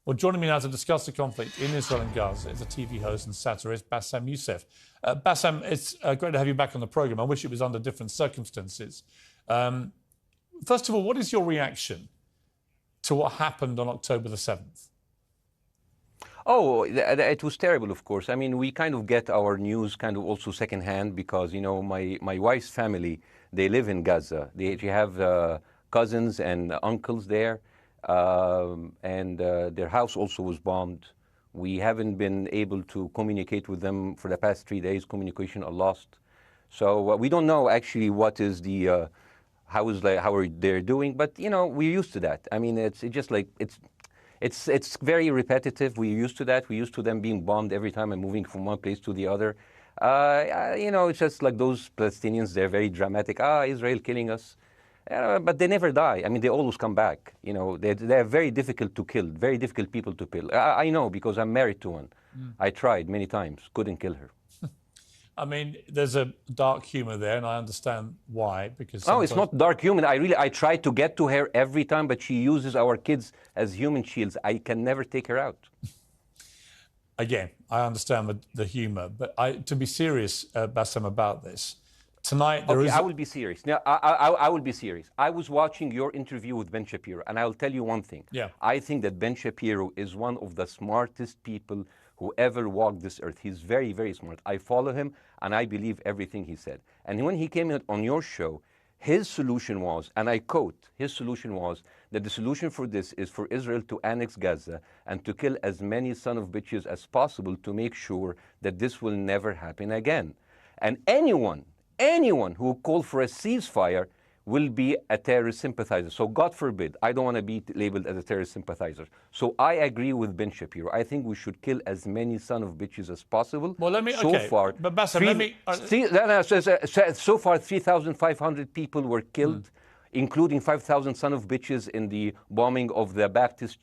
Well, joining me now to discuss the conflict in Israel and Gaza is a TV host and satirist, Bاسم Youssef. Bاسم, it's great to have you back on the programme. I wish it was under different circumstances. First of all, what is your reaction to what happened on October the 7th? Oh, it was terrible, of course. I mean, we kind of get our news kind of also secondhand because, you know, my wife's family, they live in Gaza. They have cousins and uncles there. And their house also was bombed. We haven't been able to communicate with them for the past 3 days. Communication are lost. So we don't know actually what is the, how are they doing, but you know, we're used to that. I mean, it's just like, it's very repetitive. We're used to that. We're used to them being bombed every time and moving from one place to the other. You know, it's just like those Palestinians, they're very dramatic. Israel killing us. But they never die. I mean, they always come back. You know, they're very difficult to kill, very difficult people to kill. I know because I'm married to one. I tried many times, couldn't kill her. I mean, there's a dark humour there, and I understand why. Because no, it's not dark humour. I try to get to her every time, but she uses our kids as human shields. I can never take her out. Again, I understand the humour, but to be serious, Bاسم, about this. Tonight, there is... I will be serious. Now, I will be serious. I was watching your interview with Ben Shapiro, and I'll tell you one thing. Yeah. I think that Ben Shapiro is one of the smartest people who ever walked this earth. He's very, very smart. I follow him, and I believe everything he said. And when he came on your show, his solution was, and I quote, his solution was that the solution for this is for Israel to annex Gaza and to kill as many son of bitches as possible to make sure that this will never happen again. And anyone who called for a ceasefire will be a terrorist sympathizer. So God forbid, I don't want to be labeled as a terrorist sympathizer. So I agree with Ben Shapiro. I think we should kill as many son of bitches as possible. Well, let me, so far, but Bاسم, let me... so far, 3,500 people were killed, including 5,000 son of bitches in the bombing of the Baptist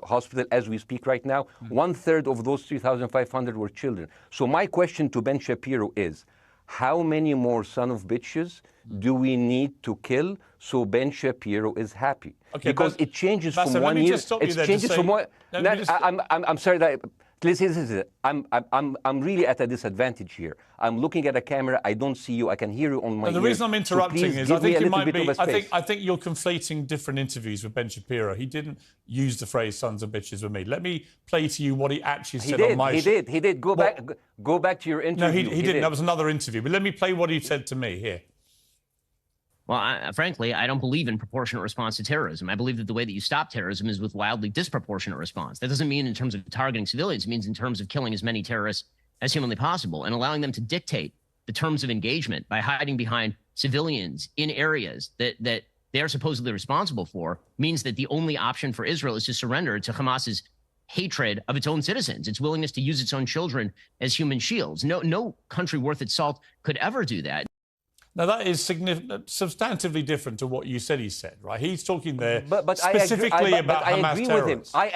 hospital as we speak right now. 1/3 of those 3,500 were children. So my question to Ben Shapiro is, how many more son of bitches do we need to kill so Ben Shapiro is happy? Okay, because it changes Bاسم, from 1 year. It changes from one. I'm sorry that. Listen, I'm really at a disadvantage here. I'm looking at a camera. I don't see you. I can hear you on my ear. The reason I'm interrupting is I think you're conflating different interviews with Ben Shapiro. He didn't use the phrase "sons of bitches" with me. Let me play to you what he actually said on my show. He did. Go back to your interview. No, he didn't. That was another interview. But let me play what he said to me here. Well, frankly, I don't believe in proportionate response to terrorism. I believe that the way that you stop terrorism is with wildly disproportionate response. That doesn't mean in terms of targeting civilians. It means in terms of killing as many terrorists as humanly possible and allowing them to dictate the terms of engagement by hiding behind civilians in areas that they are supposedly responsible for means that the only option for Israel is to surrender to Hamas's hatred of its own citizens, its willingness to use its own children as human shields. No country worth its salt could ever do that. Now, that is substantively different to what you said he said, right? He's talking there but specifically about Hamas terrorists. I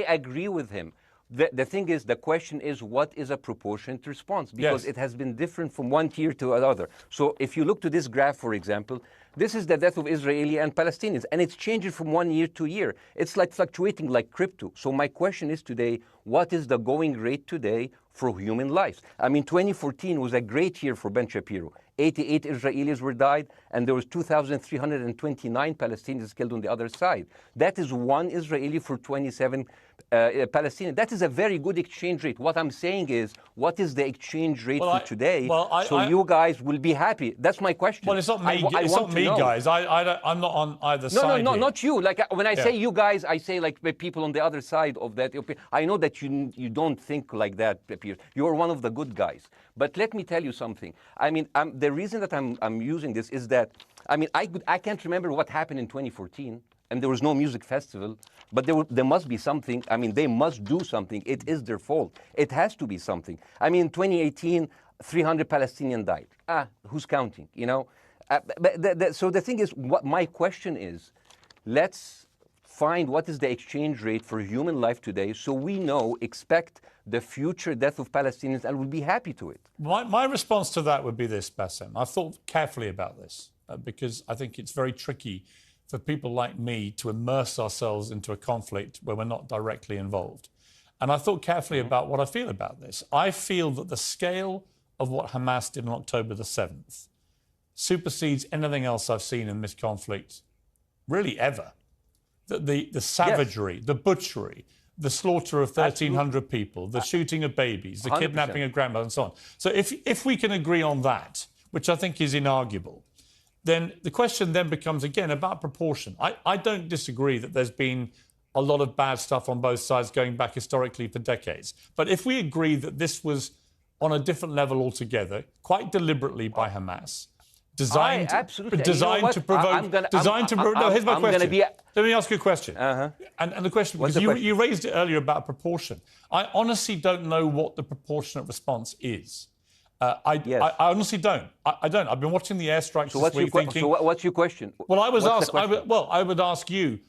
agree with him. The thing is, the question is, what is a proportionate response? Because it has been different from one tier to another. So if you look to this graph, for example, this is the death of Israeli and Palestinians, and it's changing from 1 year to year. It's like fluctuating like crypto. So my question is today, what is the going rate today for human lives? I mean, 2014 was a great year for Ben Shapiro. 88 Israelis were died, and there was 2,329 Palestinians killed on the other side. That is one Israeli for 27 Palestinians. That is a very good exchange rate. What I'm saying is, what is the exchange rate for today? So you guys will be happy. That's my question. Well, it's not me. It's not me, guys. I'm not on either side. No, not you. Like when I say you guys, I say like people on the other side of that. I know that you don't think like that, Piers. You're one of the good guys. But let me tell you something. I mean, the reason that I'm using this is that, I mean, I can't remember what happened in 2014, and there was no music festival, but there must be something. I mean, they must do something. It is their fault. It has to be something. I mean, 2018, 300 Palestinians died. Who's counting, you know? So the thing is, what my question is, let's find what is the exchange rate for human life today so we expect the future death of Palestinians and we'll be happy to it. My response to that would be this, Bاسم. I've thought carefully about this because I think it's very tricky for people like me to immerse ourselves into a conflict where we're not directly involved. And I thought carefully about what I feel about this. I feel that the scale of what Hamas did on October the 7th supersedes anything else I've seen in this conflict, really ever. The savagery, the butchery, the slaughter of 1,300 people, the shooting of babies, the 100%. kidnapping of grandmothers, and so on. So if we can agree on that, which I think is inarguable, then the question then becomes, again, about proportion. I don't disagree that there's been a lot of bad stuff on both sides going back historically for decades. But if we agree that this was on a different level altogether, quite deliberately by Hamas, designed to provoke... No, here's my question. Let me ask you a question. And the question, because you raised it earlier about proportion. I honestly don't know what the proportionate response is. I honestly don't. I don't. I've been watching the airstrikes this week thinking... So what's your question? Well, I would ask you,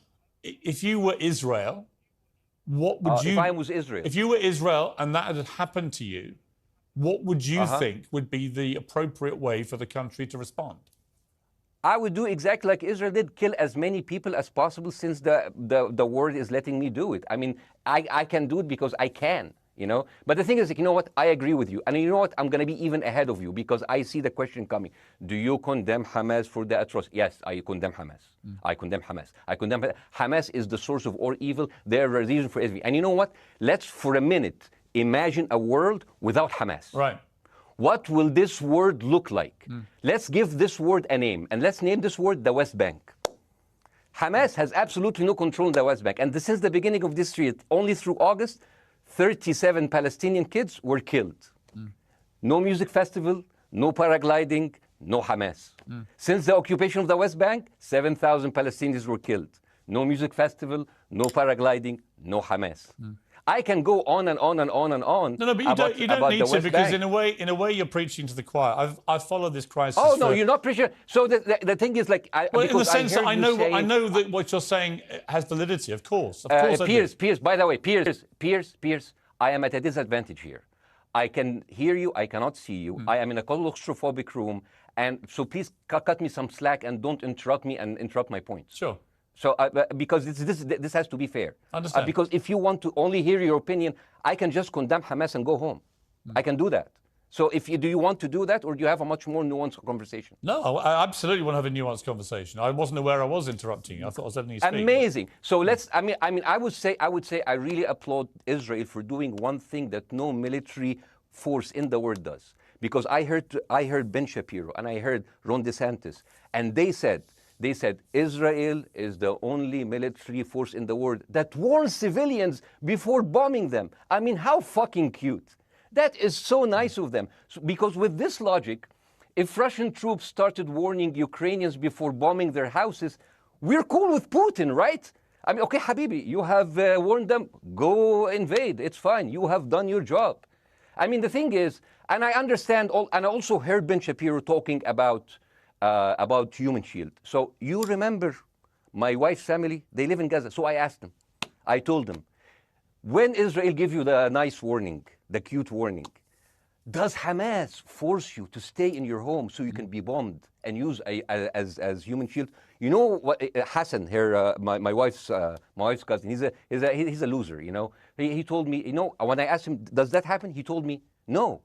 if you were Israel, what would you... If I was Israel? If you were Israel and that had happened to you, what would you think would be the appropriate way for the country to respond? I would do exactly like Israel did, kill as many people as possible, since the world is letting me do it. I mean, I can do it because I can, you know. But the thing is, you know what? I agree with you. And you know what? I'm going to be even ahead of you, because I see the question coming. Do you condemn Hamas for the atrocity? Yes, I condemn Hamas. I condemn Hamas. I condemn Hamas is the source of all evil. They're a reason for everything. And you know what? Let's, for a minute, imagine a world without Hamas. Right. What will this word look like? Let's give this word a name, and let's name this word the West Bank. Hamas has absolutely no control in the West Bank. And since the beginning of this year, only through August, 37 Palestinian kids were killed. No music festival, no paragliding, no Hamas. Since the occupation of the West Bank, 7,000 Palestinians were killed. No music festival, no paragliding, no Hamas. I can go on and on and on and on. No, but you don't need to, because in a way you're preaching to the choir. I've followed this crisis. Oh no, you're not preaching. So the thing is, like, in the sense that I know that what you're saying has validity. Of course, Piers. By the way, Piers. I am at a disadvantage here. I can hear you. I cannot see you. I am in a claustrophobic room, and so please cut me some slack and don't interrupt me and interrupt my points. Sure. So, because this has to be fair. Understand. Because if you want to only hear your opinion, I can just condemn Hamas and go home. I can do that. So, do you want to do that, or do you have a much more nuanced conversation? No, I absolutely want to have a nuanced conversation. I wasn't aware I was interrupting you. I thought I was letting you speak. Amazing. So I would say I really applaud Israel for doing one thing that no military force in the world does. Because I heard Ben Shapiro and I heard Ron DeSantis, and they said Israel is the only military force in the world that warns civilians before bombing them. I mean, how fucking cute. That is so nice of them. Because with this logic, if Russian troops started warning Ukrainians before bombing their houses, we're cool with Putin, right? I mean, okay, Habibi, you have warned them, go invade. It's fine. You have done your job. I mean, the thing is, and I understand, and I also heard Ben Shapiro talking about Human Shield. So you remember my wife's family, they live in Gaza. So I asked them, I told them, when Israel give you the nice warning, the cute warning, does Hamas force you to stay in your home so you can be bombed and use as Human Shield? You know what, Hassan here, my wife's cousin, he's a loser, you know. He told me, you know, when I asked him, does that happen? He told me, no.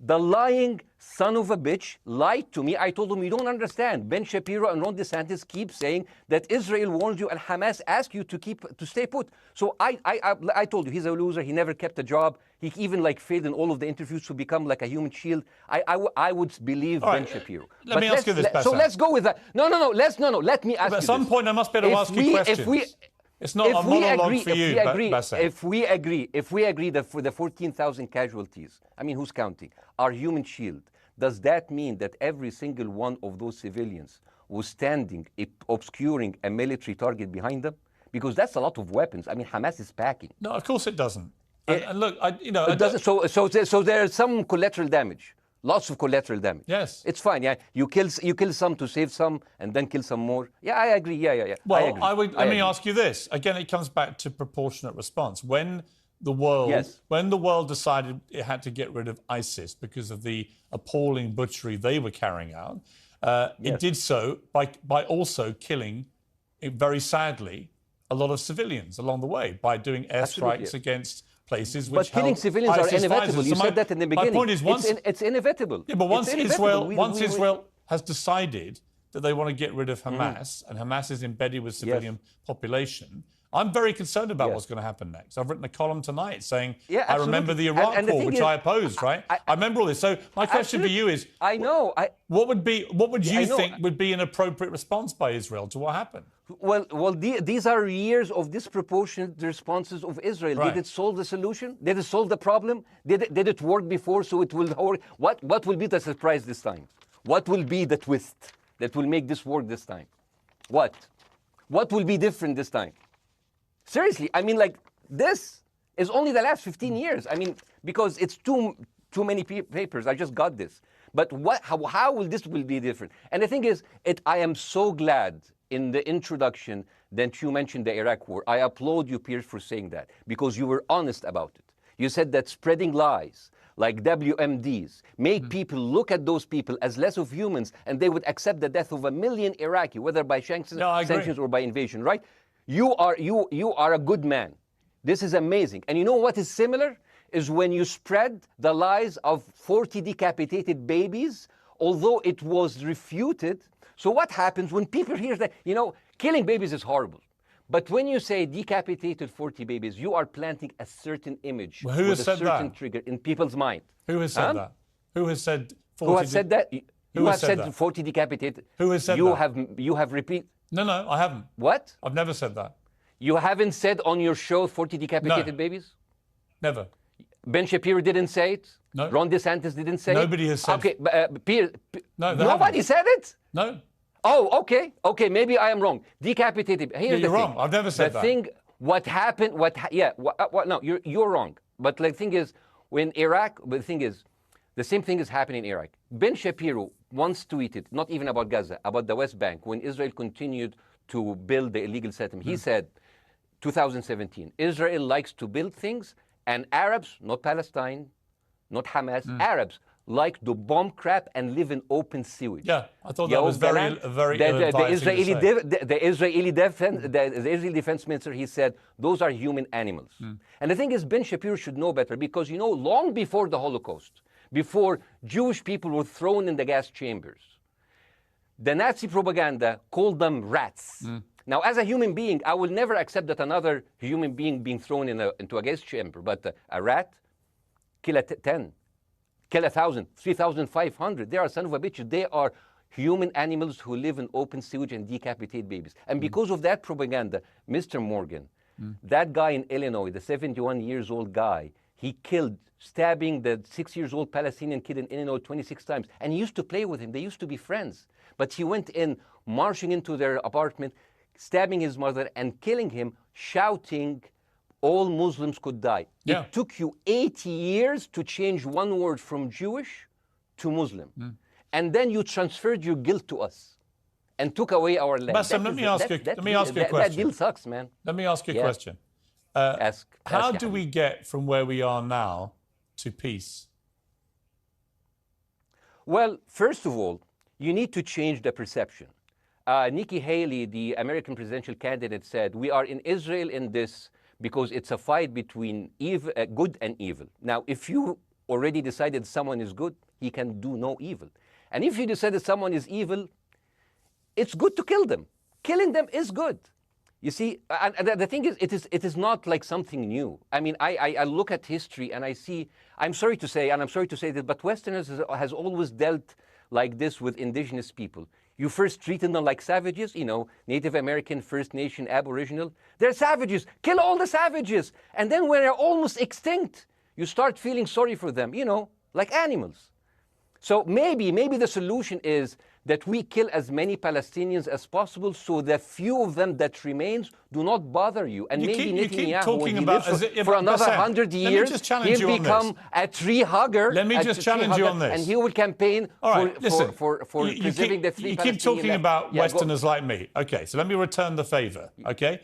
The lying son of a bitch lied to me. I told him, you don't understand. Ben Shapiro and Ron DeSantis keep saying that Israel warned you and Hamas asked you to stay put. So I told you, he's a loser. He never kept a job. He even failed in all of the interviews to become like a human shield. I would believe Ben Shapiro. Let me ask you this, Bassam. So let's go with that. No. Let me ask you At some point, I must be able to ask you questions. It's not a monologue for you, Bassam. If we agree that for the 14,000 casualties, I mean, who's counting, our human shield, does that mean that every single one of those civilians was standing, obscuring a military target behind them? Because that's a lot of weapons. I mean, Hamas is packing. No, of course it doesn't. And look, it doesn't. So there's some collateral damage. Lots of collateral damage. Yes. It's fine. Yeah. You kill some to save some and then kill some more. Yeah, I agree. Yeah. Well, let me ask you this. Again, it comes back to proportionate response. When the world decided it had to get rid of ISIS because of the appalling butchery they were carrying out, it did so by also killing very sadly, a lot of civilians along the way by doing airstrikes against places which But killing civilians are inevitable. You said that in the beginning. My point is, it's inevitable. Yeah, but once Israel has decided that they want to get rid of Hamas, and Hamas is embedded with civilian population, I'm very concerned about what's going to happen next. I've written a column tonight saying, I remember the Iraq War, which I opposed, right? I remember all this. So my question for you is, what would you think would be an appropriate response by Israel to what happened? Well, these are years of disproportionate responses of Israel. Right. Did it solve the solution? Did it solve the problem? Did it work before, so it will work? What will be the surprise this time? What will be the twist that will make this work this time? What will be different this time? Seriously, I mean, like, this is only the last 15 years. I mean, because it's too many papers. I just got this. But how will this be different? And the thing is, I am so glad in the introduction that you mentioned the Iraq War. I applaud you, Piers, for saying that, because you were honest about it. You said that spreading lies like WMDs make people look at those people as less of humans, and they would accept the death of 1 million Iraqi, whether by sanctions or by invasion, right? You are a good man. This is amazing. And you know what is similar? Is when you spread the lies of 40 decapitated babies, although it was refuted. So what happens when people hear that, killing babies is horrible. But when you say decapitated 40 babies, you are planting a certain image with a certain trigger in people's mind. Who has said that? Who has said 40? Who has said that? Who has said 40 decapitated? Who has said that? You have repeated. No, I haven't. What? I've never said that. You haven't said on your show 40 decapitated babies? Never. Ben Shapiro didn't say it? No. Ron DeSantis didn't say Nobody it? has said it. Okay, nobody said it? No. Oh, okay, maybe I am wrong. Decapitated. Here's you're wrong. I've never said that. The thing, what happened, no, you're wrong. But the thing is, when Iraq, the thing is, the same thing is happening in Iraq. Ben Shapiro once tweeted, not even about Gaza, about the West Bank, when Israel continued to build the illegal settlement. He said, 2017, Israel likes to build things, and Arabs, not Palestine, not Hamas, Arabs like to bomb crap and live in open sewage. Yeah, I thought that was very the Israeli defense minister, he said, those are human animals. And the thing is, Ben Shapiro should know better, because, long before the Holocaust, before Jewish people were thrown in the gas chambers, the Nazi propaganda called them rats. Now, as a human being, I will never accept that another human being being thrown into a gas chamber, but a rat, kill 10. Kill 1,000, 3,500. They are son of a bitch. They are human animals who live in open sewage and decapitate babies. And because of that propaganda, Mr. Morgan, that guy in Illinois, the 71-years-old guy, he killed, stabbing the 6-year-old Palestinian kid in Illinois 26 times. And he used to play with him. They used to be friends. But he went in, marching into their apartment, stabbing his mother and killing him, shouting, all Muslims could die. Yeah. It took you 80 years to change one word from Jewish to Muslim. And then you transferred your guilt to us and took away our land. Bassem, let me ask you a question. That deal sucks, man. Let me ask you a question. How do we get from where we are now to peace? Well, first of all, you need to change the perception. Nikki Haley, the American presidential candidate, said, we are in Israel in this because it's a fight between good and evil. Now, if you already decided someone is good, he can do no evil. And if you decided someone is evil, it's good to kill them. Killing them is good. You see, and the thing is, it is not like something new. I mean, I look at history and I see, I'm sorry to say this, but Westerners has always dealt like this with indigenous people. You first treated them like savages, Native American, First Nation, Aboriginal. They're savages. Kill all the savages. And then when they're almost extinct, you start feeling sorry for them, like animals. So maybe the solution is that we kill as many Palestinians as possible, so the few of them that remains do not bother you. And maybe Netanyahu, when he lives for another 100 years, he'll become a tree hugger. Let me just challenge you on this. And he will campaign for preserving the three Palestinians. You keep talking about Westerners like me. Okay, so let me return the favor, okay?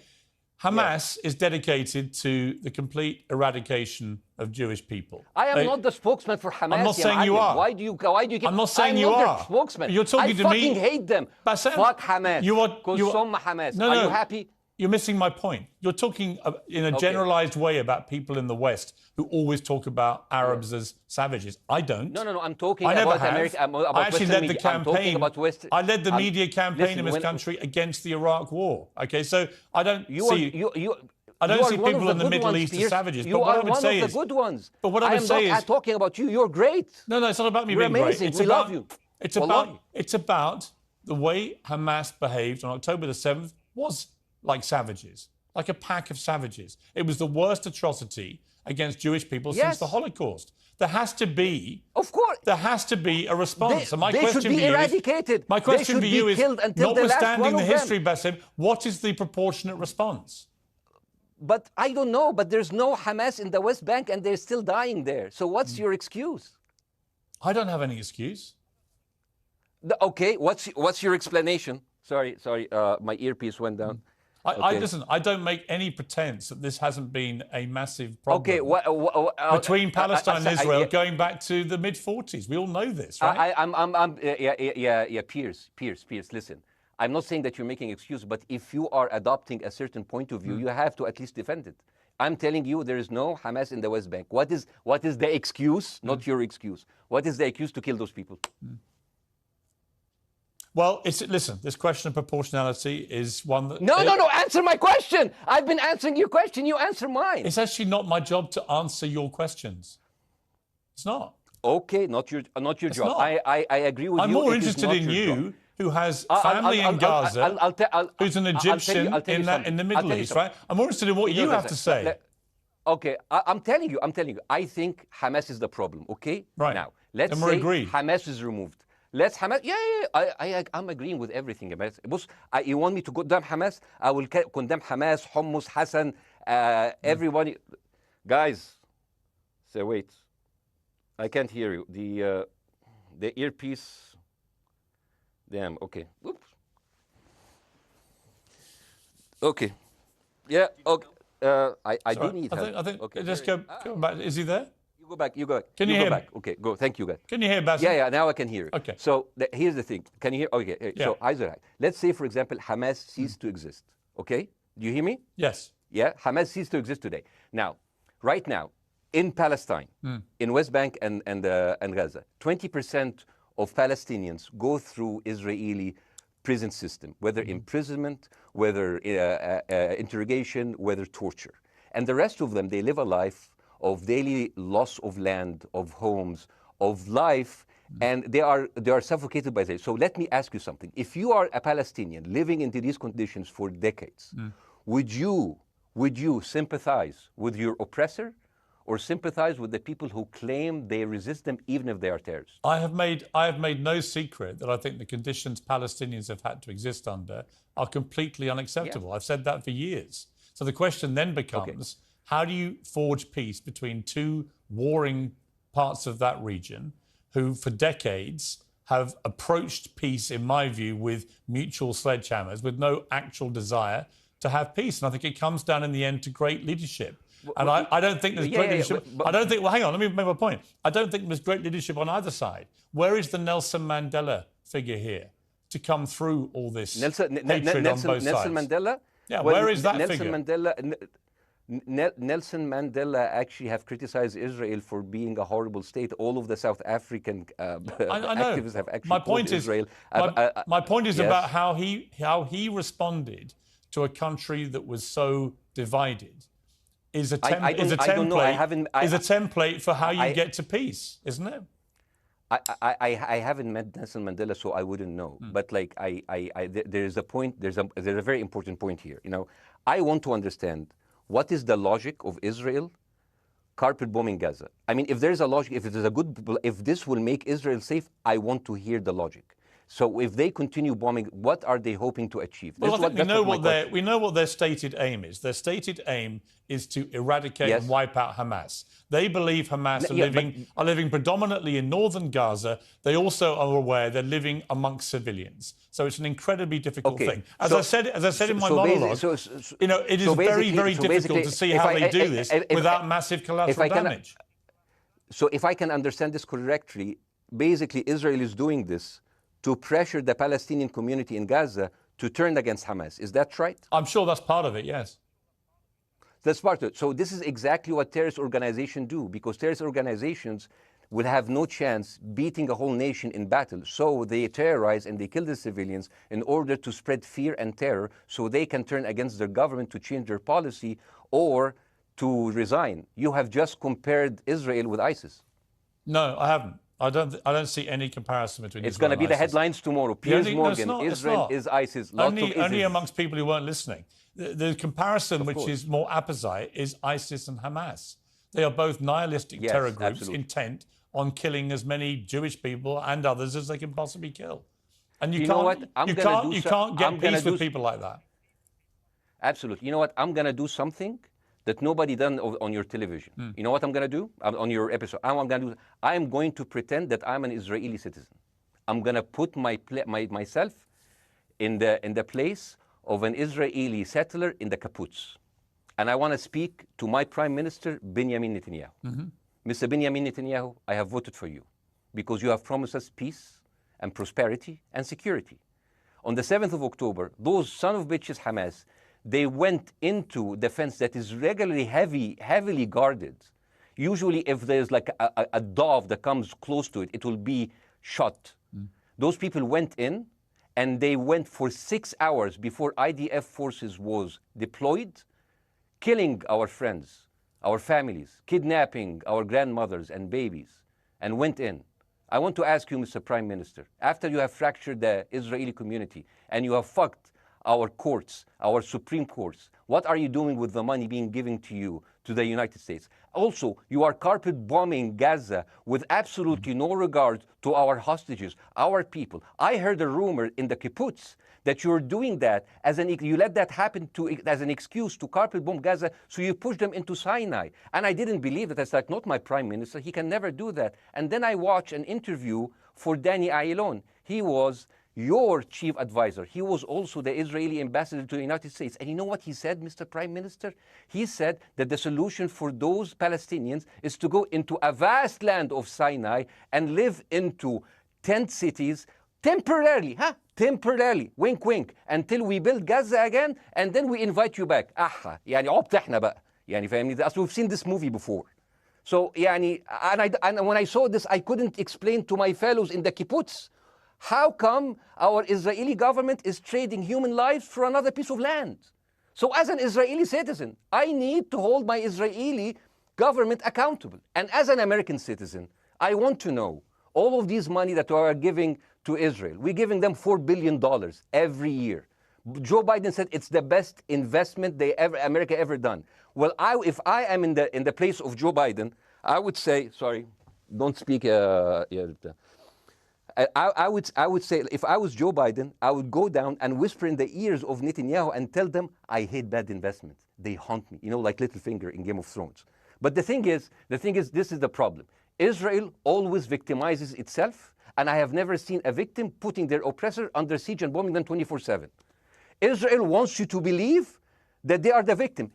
Hamas is dedicated to the complete eradication of Jewish people. I am not the spokesman for Hamas. I'm not saying you are. Why do you keep... I'm not saying you are. I'm not their spokesman. You're talking to me. I fucking hate them. Bassem, fuck Hamas. You are Hamas. No, are you happy? You're missing my point. You're talking in a generalized way about people in the West who always talk about Arabs as savages. I don't. No. I'm talking about America. I actually led the campaign. I led the media media campaign in this country against the Iraq War. Okay, so I don't see. I don't see people in the Middle East as savages. You are one of the good ones. But what I would say is, I'm not talking about you. You're great. No, it's not about me being amazing. Great. We love you. It's about the way Hamas behaved on October the 7th was like savages, like a pack of savages. It was the worst atrocity against Jewish people since the Holocaust. There has to be, of course, there has to be a response. They should be eradicated. My question for you is, notwithstanding the history, Bassem, what is the proportionate response? But I don't know. But there's no Hamas in the West Bank, and they're still dying there. So what's your excuse? I don't have any excuse. Okay, what's your explanation? Sorry, my earpiece went down. Listen, I don't make any pretense that this hasn't been a massive problem between Palestine and Israel going back to the mid-40s. We all know this, right? Piers, listen. I'm not saying that you're making excuses, but if you are adopting a certain point of view, you have to at least defend it. I'm telling you, there is no Hamas in the West Bank. What is the excuse? Not your excuse. What is the excuse to kill those people? Well, listen, this question of proportionality is one that... No, answer my question. I've been answering your question. You answer mine. It's actually not my job to answer your questions. It's not. Okay, not your job. Not. I agree with you. I'm more interested in you, who has family in Gaza, who's an Egyptian in the Middle East, right? I'm more interested in what you have to say. Okay, I'm telling you. I think Hamas is the problem, okay? Right. Now, let's say Hamas is removed. Let's Hamas. I'm agreeing with everything. You want me to condemn Hamas? I will condemn Hamas, Hummus, Hassan, everybody. Guys, say wait. I can't hear you. The earpiece. Damn. Okay. Oops. Okay. Yeah. Okay. I do need help. I think. Okay. Just go back. Is he there? You go back. Can you hear me? Okay, go. Thank you, guys. Can you hear Bassem? Yeah, now I can hear you. Okay. So here's the thing. Can you hear? Okay. Yeah. So Isaac, let's say, for example, Hamas ceased to exist. Okay? Do you hear me? Yes. Yeah? Hamas ceased to exist today. Now, right now, in Palestine, in West Bank and Gaza, 20% of Palestinians go through Israeli prison system, whether imprisonment, whether interrogation, whether torture. And the rest of them, they live a life of daily loss of land, of homes, of life, and they are suffocated by this. So let me ask you something. If you are a Palestinian living into these conditions for decades, would you sympathize with your oppressor, or sympathize with the people who claim they resist them even if they are terrorists? I have made no secret that I think the conditions Palestinians have had to exist under are completely unacceptable. I've said that for years. So the question then becomes, how do you forge peace between two warring parts of that region who for decades have approached peace, in my view, with mutual sledgehammers, with no actual desire to have peace? And I think it comes down in the end to great leadership. And I don't think there's great leadership. I don't think, well, hang on, let me make my point. I don't think there's great leadership on either side. Where is the Nelson Mandela figure here to come through all this hatred on both sides? Nelson Mandela? Yeah, where is that Nelson figure? Nelson Mandela actually have criticized Israel for being a horrible state. All of the South African activists have actually called Israel. My point is about how he responded to a country that was so divided. Is a template for how you get to peace, isn't it? I haven't met Nelson Mandela, so I wouldn't know. But like there's a point. There's a very important point here. You know, I want to understand what is the logic of Israel carpet bombing Gaza. I mean, if there's a logic, if this will make Israel safe, I want to hear the logic. So if they continue bombing, what are they hoping to achieve? Well, I think we know what their stated aim is. Their stated aim is to eradicate and wipe out Hamas. They believe Hamas are living predominantly in northern Gaza. They also are aware they're living amongst civilians. So it's an incredibly difficult thing. As I said in my monologue, it is very, very difficult to see how they do this without massive collateral damage. So if I can understand this correctly, basically Israel is doing this to pressure the Palestinian community in Gaza to turn against Hamas. Is that right? I'm sure that's part of it, yes. That's part of it. So this is exactly what terrorist organizations do, because terrorist organizations will have no chance beating a whole nation in battle. So they terrorize and they kill the civilians in order to spread fear and terror so they can turn against their government to change their policy or to resign. You have just compared Israel with ISIS. No, I haven't. I don't see any comparison between It's going to be the headlines tomorrow. Piers Morgan, Israel is ISIS. Only amongst people who weren't listening. The comparison, which is more apposite, is ISIS and Hamas. They are both nihilistic terror groups intent on killing as many Jewish people and others as they can possibly kill. And you can't get peace with people like that. Absolutely. You know what? I'm going to do something that nobody done on your television. You know what I'm going to do on your episode? I'm going to pretend that I'm an Israeli citizen. I'm going to put myself in the place of an Israeli settler in the kibbutz. And I want to speak to my Prime Minister, Benjamin Netanyahu. Mr. Benjamin Netanyahu, I have voted for you because you have promised us peace and prosperity and security. On the 7th of October, those son of bitches Hamas, they went into the fence that is regularly heavily guarded. Usually if there's like a dove that comes close to it, it will be shot. Those people went in and they went for 6 hours before IDF forces was deployed, killing our friends, our families, kidnapping our grandmothers and babies, and went in. I want to ask you, Mr. Prime Minister, after you have fractured the Israeli community and you have fucked our courts, our Supreme Courts, what are you doing with the money being given to you, to the United States? Also, you are carpet bombing Gaza with absolutely no regard to our hostages, our people. I heard a rumor in the kibbutz that you're doing that you let that happen as an excuse to carpet bomb Gaza, so you push them into Sinai. And I didn't believe it. I said, not my prime minister, he can never do that. And then I watched an interview for Danny Ayalon. He was your chief advisor. He was also the Israeli ambassador to the United States. And you know what he said, Mr. Prime Minister? He said that the solution for those Palestinians is to go into a vast land of Sinai and live into tent cities temporarily, temporarily, wink wink, until we build Gaza again, and then we invite you back. يعني عبط احنا بقى. يعني فاهمني؟ As we've seen this movie before. So يعني, and when I saw this, I couldn't explain to my fellows in the kibbutz, how come our Israeli government is trading human lives for another piece of land? So as an Israeli citizen, I need to hold my Israeli government accountable. And as an American citizen, I want to know all of these money that we are giving to Israel. We're giving them $4 billion every year. Joe Biden said it's the best investment America ever done. Well, if I am in the place of Joe Biden, I would say, sorry, don't speak. I would say, if I was Joe Biden, I would go down and whisper in the ears of Netanyahu and tell them, I hate bad investments. They haunt me, like Littlefinger in Game of Thrones. But the thing is, this is the problem. Israel always victimizes itself, and I have never seen a victim putting their oppressor under siege and bombing them 24/7. Israel wants you to believe that they are the victim.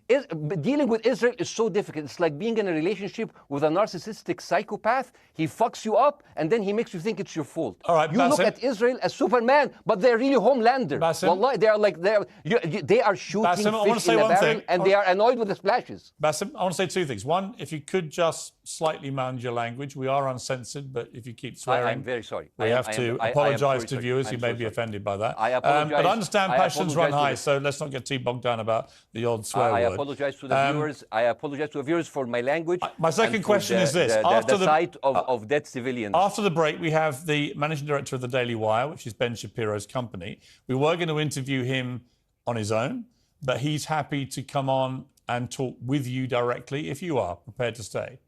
Dealing with Israel is so difficult. It's like being in a relationship with a narcissistic psychopath. He fucks you up, and then he makes you think it's your fault. All right, you Bاسم. Look at Israel as Superman, but they're really Homelander. Bاسm. Wallahi, they are shooting Bاسm, fish in a barrel, and they are annoyed with the splashes. Bاسm, I want to say two things. One, if you could just slightly manage your language. We are uncensored, but if you keep swearing... I'm very sorry. We have to apologise to viewers who may be offended by that. I apologize. But I understand passions run high, so let's not get too bogged down about the odd swear word. I apologize to the viewers. I apologize to the viewers for my language. My second question is this. After the sight of dead civilians. After the break, we have the managing director of the Daily Wire, which is Ben Shapiro's company. We were going to interview him on his own, but he's happy to come on and talk with you directly if you are prepared to stay.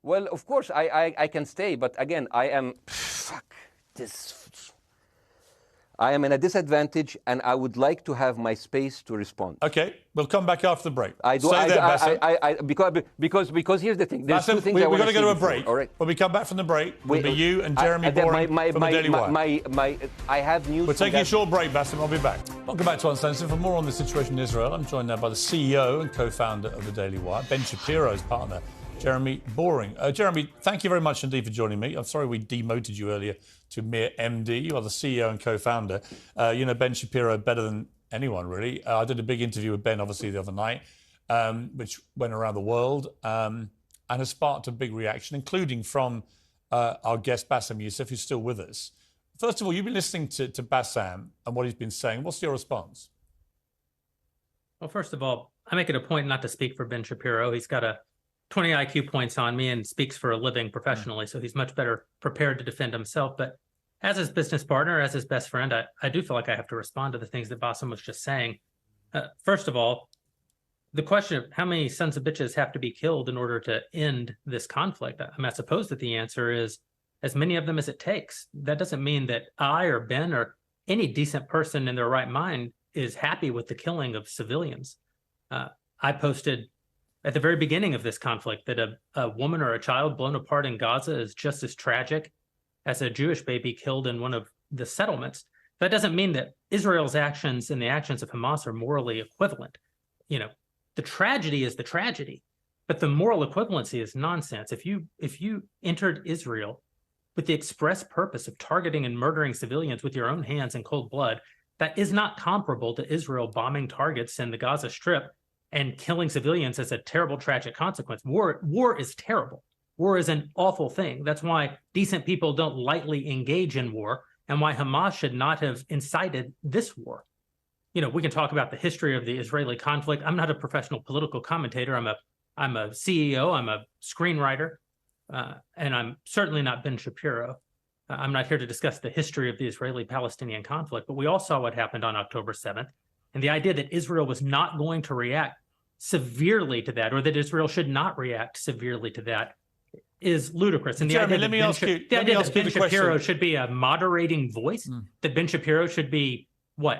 Well, of course, I can stay, but again, I am... Fuck. I am in a disadvantage, and I would like to have my space to respond. Okay, we'll come back after the break. Because here's the thing. There's Bassem, two things we're going to go to a break. All right. When we come back from the break, it'll be you and Jeremy Boring from the Daily Wire. I have news. We're taking a short break, Bassem. I'll be back. Welcome back to Uncensored. For more on the situation in Israel, I'm joined now by the CEO and co-founder of the Daily Wire, Ben Shapiro's partner, Jeremy Boring. Jeremy, thank you very much indeed for joining me. I'm sorry we demoted you earlier to mere MD. You are the CEO and co-founder. You know Ben Shapiro better than anyone, really. I did a big interview with Ben, obviously, the other night, which went around the world and has sparked a big reaction, including from our guest, Bassem Youssef, who's still with us. First of all, you've been listening to Bassem and what he's been saying. What's your response? Well, first of all, I make it a point not to speak for Ben Shapiro. He's got a 20 IQ points on me and speaks for a living professionally, so he's much better prepared to defend himself. But as his business partner, as his best friend, I do feel like I have to respond to the things that Bassem was just saying. First of all, the question of how many sons of bitches have to be killed in order to end this conflict, I suppose that the answer is as many of them as it takes. That doesn't mean that I or Ben or any decent person in their right mind is happy with the killing of civilians. I posted at the very beginning of this conflict that a woman or a child blown apart in Gaza is just as tragic as a Jewish baby killed in one of the settlements. That doesn't mean that Israel's actions and the actions of Hamas are morally equivalent. You know, the tragedy is the tragedy, but the moral equivalency is nonsense. If you entered Israel with the express purpose of targeting and murdering civilians with your own hands in cold blood, that is not comparable to Israel bombing targets in the Gaza Strip and killing civilians as a terrible, tragic consequence. War is terrible. War is an awful thing. That's why decent people don't lightly engage in war, and why Hamas should not have incited this war. You know, we can talk about the history of the Israeli conflict. I'm not a professional political commentator. I'm a CEO. I'm a screenwriter, and I'm certainly not Ben Shapiro. I'm not here to discuss the history of the Israeli-Palestinian conflict, but we all saw what happened on October 7th. And the idea that Israel was not going to react severely to that, or that Israel should not react severely to that, is ludicrous. And the Jeremy, idea let me ask you that Ben Shapiro question. should be a moderating voice, that Ben Shapiro should be,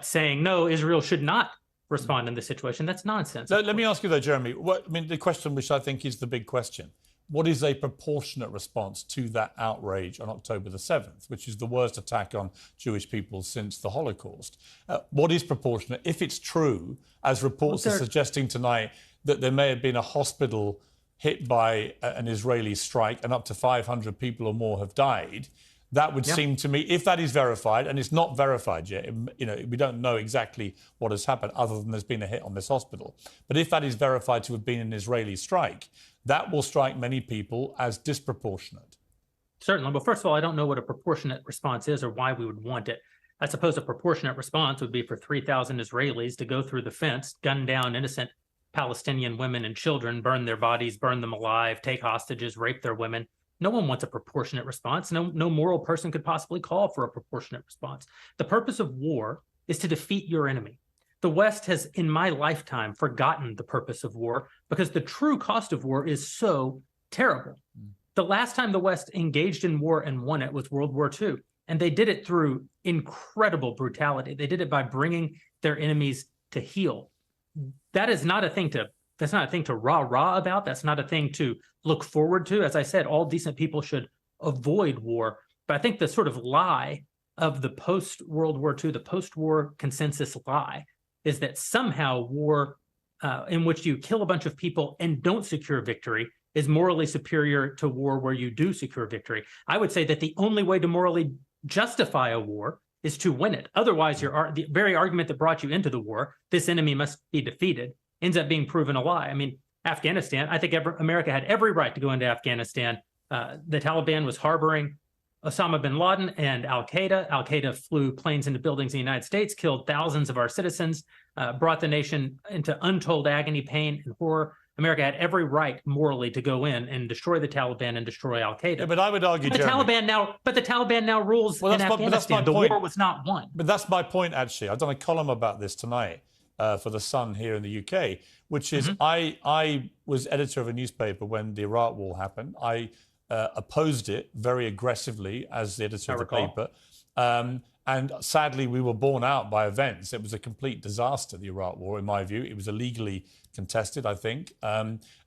saying, no, Israel should not respond in this situation, that's nonsense. Let me ask you, though, Jeremy, the question which I think is the big question. What is a proportionate response to that outrage on October the 7th, which is the worst attack on Jewish people since the Holocaust? What is proportionate? If it's true, as reports are suggesting tonight, that there may have been a hospital hit by an Israeli strike and up to 500 people or more have died, that would seem to me, if that is verified, and it's not verified yet, we don't know exactly what has happened other than there's been a hit on this hospital. But if that is verified to have been an Israeli strike, that will strike many people as disproportionate. Certainly. Well, first of all, I don't know what a proportionate response is or why we would want it. I suppose a proportionate response would be for 3,000 Israelis to go through the fence, gun down innocent Palestinian women and children, burn their bodies, burn them alive, take hostages, rape their women. No one wants a proportionate response. No moral person could possibly call for a proportionate response. The purpose of war is to defeat your enemy. The West has, in my lifetime, forgotten the purpose of war because the true cost of war is so terrible. The last time the West engaged in war and won it was World War II, and they did it through incredible brutality. They did it by bringing their enemies to heel. That is not a thing to That's not a thing to rah-rah about. That's not a thing to look forward to. As I said, all decent people should avoid war. But I think the sort of lie of the post-World War II, the post-war consensus lie, is that somehow war in which you kill a bunch of people and don't secure victory is morally superior to war where you do secure victory. I would say that the only way to morally justify a war is to win it. Otherwise, the very argument that brought you into the war, this enemy must be defeated, ends up being proven a lie. I mean, Afghanistan, I think America had every right to go into Afghanistan. The Taliban was harboring Osama bin Laden and Al-Qaeda. Al-Qaeda flew planes into buildings in the United States, killed thousands of our citizens, brought the nation into untold agony, pain, and horror. America had every right morally to go in and destroy the Taliban and destroy Al-Qaeda. Yeah, but I would argue, the Taliban now rules in Afghanistan. The war was not won. But that's my point, actually. I've done a column about this tonight for The Sun here in the UK, which is I was editor of a newspaper when the Iraq war happened. I opposed it very aggressively as the editor of the recall. paper. And sadly, we were borne out by events. It was a complete disaster, the Iraq War, in my view. It was illegally contested, I think.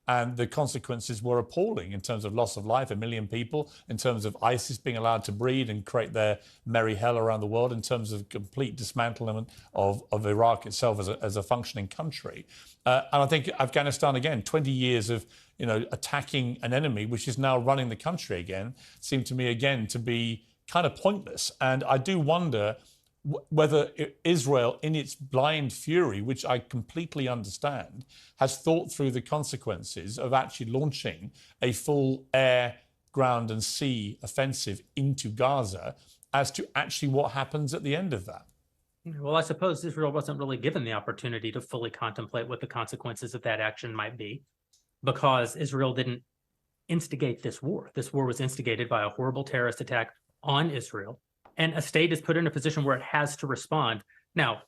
And the consequences were appalling in terms of loss of life, 1 million people, in terms of ISIS being allowed to breed and create their merry hell around the world, in terms of complete dismantlement of Iraq itself as a functioning country. And I think Afghanistan, again, 20 years of attacking an enemy, which is now running the country again, seemed to me, again, to be kind of pointless. And I do wonder whether Israel, in its blind fury, which I completely understand, has thought through the consequences of actually launching a full air, ground and sea offensive into Gaza as to actually what happens at the end of that. Well, I suppose Israel wasn't really given the opportunity to fully contemplate what the consequences of that action might be, because Israel didn't instigate this war. This war was instigated by a horrible terrorist attack on Israel, and a state is put in a position where it has to respond. Now,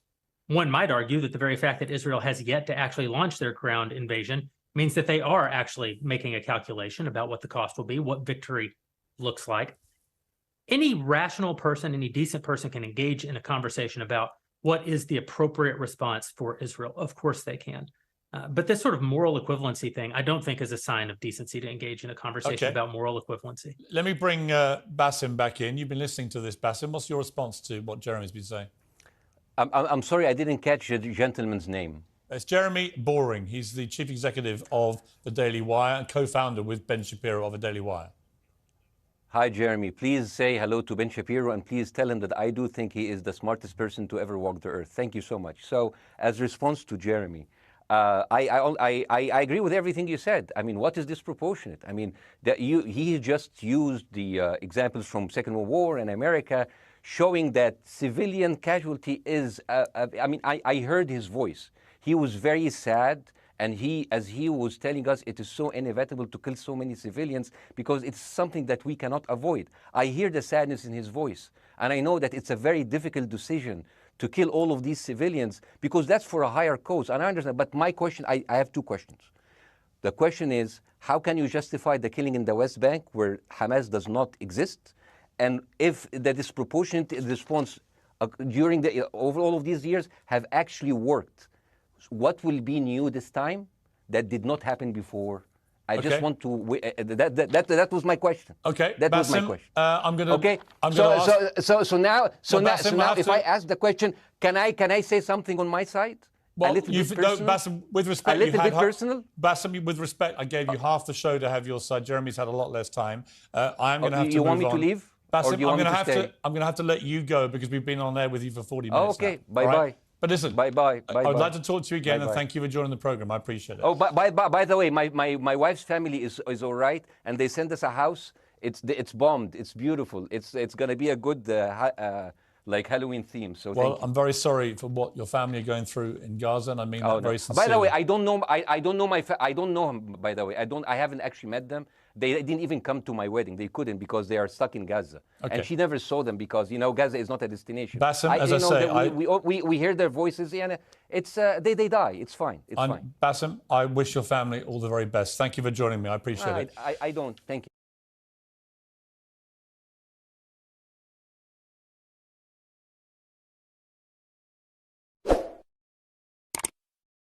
one might argue that the very fact that Israel has yet to actually launch their ground invasion means that they are actually making a calculation about what the cost will be, what victory looks like. Any rational person, any decent person can engage in a conversation about what is the appropriate response for Israel. Of course they can. But this sort of moral equivalency thing, I don't think is a sign of decency to engage in a conversation about moral equivalency. Let me bring Baasim back in. You've been listening to this, Baasim. What's your response to what Jeremy's been saying? I'm sorry, I didn't catch the gentleman's name. It's Jeremy Boring. He's the chief executive of the Daily Wire and co-founder with Ben Shapiro of the Daily Wire. Hi, Jeremy. Please say hello to Ben Shapiro, and please tell him that I do think he is the smartest person to ever walk the earth. Thank you so much. So, as a response to Jeremy, I agree with everything you said. I mean, what is disproportionate? I mean, he just used the examples from Second World War and America, showing that civilian casualty is, I mean, I heard his voice. He was very sad, and as he was telling us, it is so inevitable to kill so many civilians because it's something that we cannot avoid. I hear the sadness in his voice, and I know that it's a very difficult decision to kill all of these civilians because that's for a higher cause, and I understand. But my question, I have two questions. The question is, how can you justify the killing in the West Bank where Hamas does not exist? And if the disproportionate response during over all of these years have actually worked, what will be new this time that did not happen before? I just want to. That was my question. Okay, that Baasim, was my question. I'm gonna. Okay. So now, if I ask the question, can I say something on my side? Well, a little bit personal? Baasim, with respect, a little bit personal. Baasim, with respect, I gave you half the show to have your side. Jeremy's had a lot less time. I'm going to have to. You move want me on. to leave? Baasim, or do you want me to stay? I'm going to have to let you go because we've been on air with you for 40 minutes. Oh, okay. Now. Bye bye. But listen, bye. I would like to talk to you again, and thank you for joining the program. I appreciate it. Oh, by the way, my wife's family is all right, and they sent us a house. It's bombed. It's beautiful. It's going to be a good like Halloween theme. So well, I'm very sorry for what your family are going through in Gaza, and I mean that very sincerely. By the way, I don't know. I don't know I don't know him. By the way, I haven't actually met them. They didn't even come to my wedding. They couldn't because they are stuck in Gaza. Okay. And she never saw them because, Gaza is not a destination. Baasim, as I say, we hear their voices, and it's they die. It's fine. It's fine. Baasim, I wish your family all the very best. Thank you for joining me. I appreciate it. I don't. Thank you.